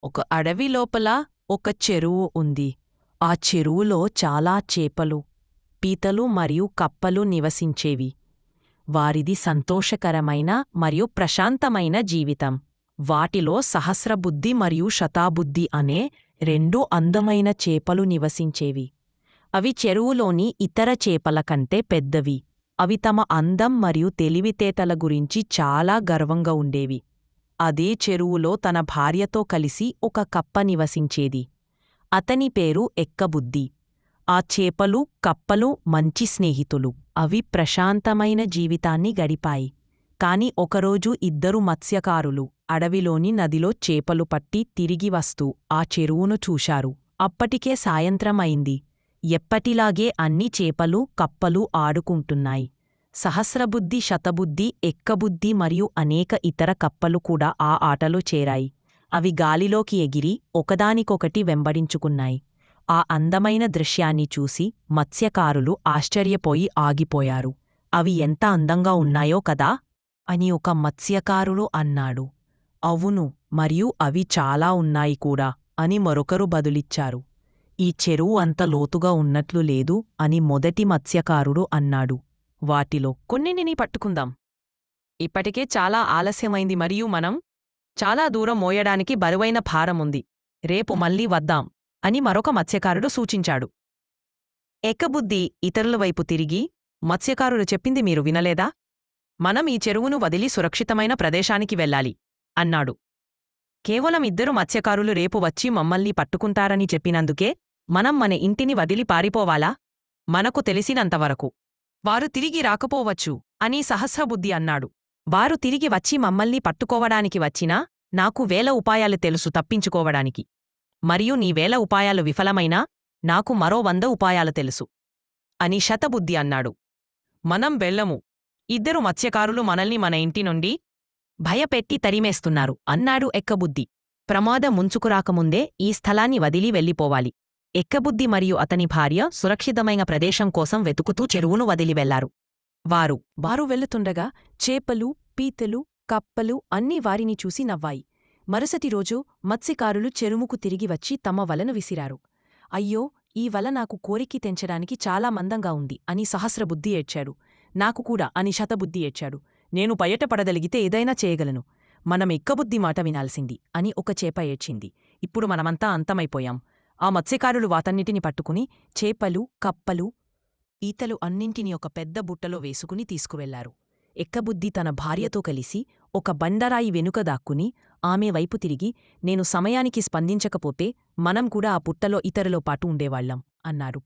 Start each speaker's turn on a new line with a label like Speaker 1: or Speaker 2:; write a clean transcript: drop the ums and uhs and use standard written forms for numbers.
Speaker 1: ఒక అడవి లోపల ఒక చెరువు ఉంది. ఆ చెరువులో చాలా చేపలు, పీతలు మరియు కప్పలు నివసించేవి. వారిది సంతోషకరమైన మరియు ప్రశాంతమైన జీవితం. వాటిలో సహస్రబుద్ధి మరియు శతాబుద్ధి అనే రెండు అందమైన చేపలు నివసించేవి. అవి చెరువులోని ఇతర చేపల కంటే పెద్దవి. అవి తమ అందం మరియు తెలివితేటల గురించి చాలా గర్వంగా ఉండేవి. అదే చెరువులో తన భార్యతో కలిసి ఒక కప్ప నివసించేది. అతని పేరు ఎక్కబుద్ధి. ఆ చేపలు, కప్పలు మంచి స్నేహితులు. అవి ప్రశాంతమైన జీవితాన్ని గడిపాయి. కాని ఒకరోజు ఇద్దరు మత్స్యకారులు అడవిలోని నదిలో చేపలు పట్టి తిరిగి వస్తూ ఆ చెరువును చూశారు. అప్పటికే సాయంత్రం అయింది. ఎప్పటిలాగే అన్ని చేపలు, కప్పలు ఆడుకుంటున్నాయి. సహస్రబుద్ధి, శతబుద్ధి, ఎక్కబుద్ధి మరియు అనేక ఇతర కప్పలు కూడా ఆ ఆటలో చేరాయి. అవి గాలిలోకి ఎగిరి ఒకదానికొకటి వెంబడించుకున్నాయి. ఆ అందమైన దృశ్యాన్ని చూసి మత్స్యకారులు ఆశ్చర్యపోయి ఆగిపోయారు. అవి ఎంత అందంగా ఉన్నాయో కదా అని ఒక మత్స్యకారుడు అన్నాడు. అవును, మరియు అవి చాలా ఉన్నాయి కూడా అని మరొకరు బదులిచ్చారు. ఈ చెరువు అంత లోతుగా ఉన్నట్లు లేదు అని మొదటి మత్స్యకారుడు అన్నాడు. వాటిలో కొన్నింటిని పట్టుకుందాం. ఇప్పటికే చాలా ఆలస్యమైంది మరియు మనం చాలా దూరం మోయడానికి బరువైన భారముంది. రేపు మళ్ళీ వద్దాం అని మరొక మత్స్యకారుడు సూచించాడు. ఎక్కబుద్ధి ఇతరుల వైపు తిరిగి, మత్స్యకారుడు చెప్పింది మీరు వినలేదా? మనం ఈ చెరువును వదిలి సురక్షితమైన ప్రదేశానికి వెళ్ళాలి అన్నాడు. కేవలం ఇద్దరు మత్స్యకారులు రేపు వచ్చి మమ్మల్ని పట్టుకుంటారని చెప్పినందుకే మనం మన ఇంటిని వదిలి పారిపోవాలా? మనకు తెలిసినంతవరకు వారు తిరిగి రాకపోవచ్చు అని సహస్రబుద్ధి అన్నాడు. వారు తిరిగి వచ్చి మమ్మల్ని పట్టుకోవడానికి వచ్చినా నాకు 1000 ఉపాయాలు తెలుసు తప్పించుకోవడానికి. మరియు నీ 1000 ఉపాయాలు విఫలమైనా నాకు మరో 100 ఉపాయాలు తెలుసు అని శతబుద్ధి అన్నాడు. మనం వెళ్ళము. ఇద్దరు మత్స్యకారులు మనల్ని మన ఇంటి నుండి భయపెట్టి తరిమేస్తున్నారు అన్నాడు ఎక్కబుద్ధి. ప్రమాదం ముంచుకురాకముందే ఈ స్థలాన్ని వదిలి వెళ్ళిపోవాలి. ఎక్కబుద్ధి మరియు అతని భార్య సురక్షితమైన ప్రదేశం కోసం వెతుకుతూ చెరువును వదిలి వెళ్లారు. వారు వెళుతుండగా చేపలు, పీతలు, కప్పలు అన్నీ వారిని చూసి నవ్వాయి. మరుసటి రోజు మత్స్యకారులు చెరువుకు తిరిగి వచ్చి తమ వలను విసిరారు. అయ్యో, ఈ వల నాకు కోరికి తెంచడానికి చాలా మందంగా ఉంది అని సహస్రబుద్ధి ఏడ్చాడు. నాకు కూడా అని శతబుద్ధి ఏడ్చాడు. నేను బయటపడగలిగితే ఏదైనా చేయగలను. మనం ఎక్కబుద్ధి మాట వినాల్సింది అని ఒక చేప ఏడ్చింది. ఇప్పుడు మనమంతా అంతమైపోయాం. ఆ మత్స్యకారులు వాటన్నిటిని పట్టుకుని చేపలు, కప్పలు, ఈతలు అన్నింటినీ ఒక పెద్ద బుట్టలో వేసుకుని తీసుకువెళ్లారు. ఎక్కబుద్ధి తన భార్యతో కలిసి ఒక బండరాయి వెనుక దాక్కుని ఆమె వైపు తిరిగి, నేను సమయానికి స్పందించకపోతే మనం కూడా ఆ పుట్టలో ఇతరులో పాటు ఉండేవాళ్లం అన్నారు.